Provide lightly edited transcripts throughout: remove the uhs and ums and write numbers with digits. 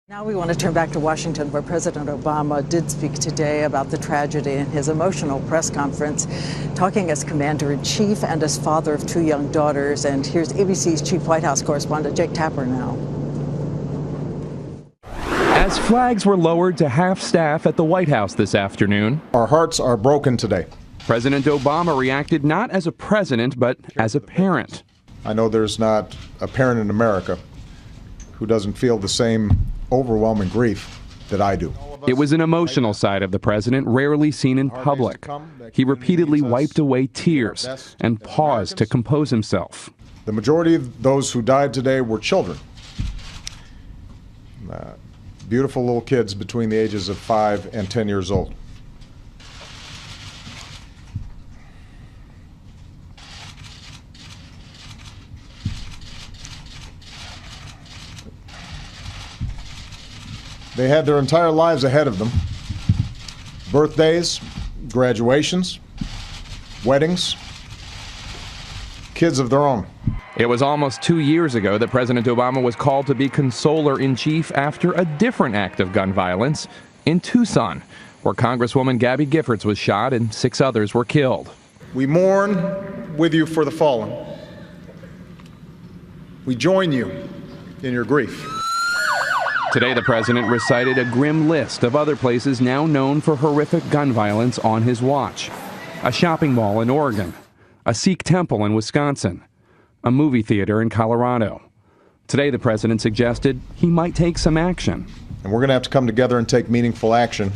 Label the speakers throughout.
Speaker 1: Now we want to turn back to Washington, where President Obama did speak today about the tragedy in his emotional press conference, talking as commander-in-chief and as father of two young daughters. And here's ABC's chief White House correspondent Jake Tapper now.
Speaker 2: As flags were lowered to half staff at the White House this afternoon,
Speaker 3: our hearts are broken today.
Speaker 2: President Obama reacted not as a president, but as a parent.
Speaker 3: I know there's not a parent in America who doesn't feel the same overwhelming grief that I do.
Speaker 2: It was an emotional side of the president rarely seen in public. He repeatedly wiped away tears and paused to compose himself.
Speaker 3: The majority of those who died today were children. Beautiful little kids between the ages of 5 and 10 years old. They had their entire lives ahead of them. Birthdays, graduations, weddings, kids of their own.
Speaker 2: It was almost 2 years ago that President Obama was called to be consoler-in-chief after a different act of gun violence in Tucson, where Congresswoman Gabby Giffords was shot and 6 others were killed.
Speaker 3: We mourn with you for the fallen. We join you in your grief.
Speaker 2: Today, the president recited a grim list of other places now known for horrific gun violence on his watch. A shopping mall in Oregon, a Sikh temple in Wisconsin, a movie theater in Colorado. Today, the president suggested he might take some action.
Speaker 3: And we're going to have to come together and take meaningful action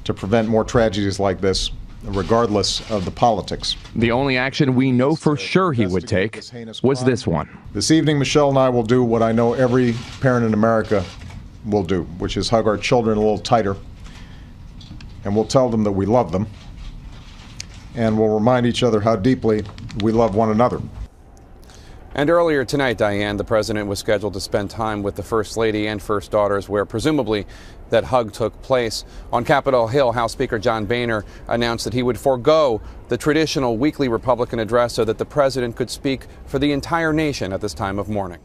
Speaker 3: to prevent more tragedies like this, regardless of the politics.
Speaker 2: The only action we know for sure he would take was this one.
Speaker 3: This evening, Michelle and I will do what I know every parent in America will do, which is hug our children a little tighter, and we'll tell them that we love them, and we'll remind each other how deeply we love one another.
Speaker 4: And earlier tonight, Diane, the president was scheduled to spend time with the First Lady and first daughters, where presumably that hug took place. On Capitol Hill, House Speaker John Boehner announced that he would forego the traditional weekly Republican address so that the president could speak for the entire nation at this time of mourning.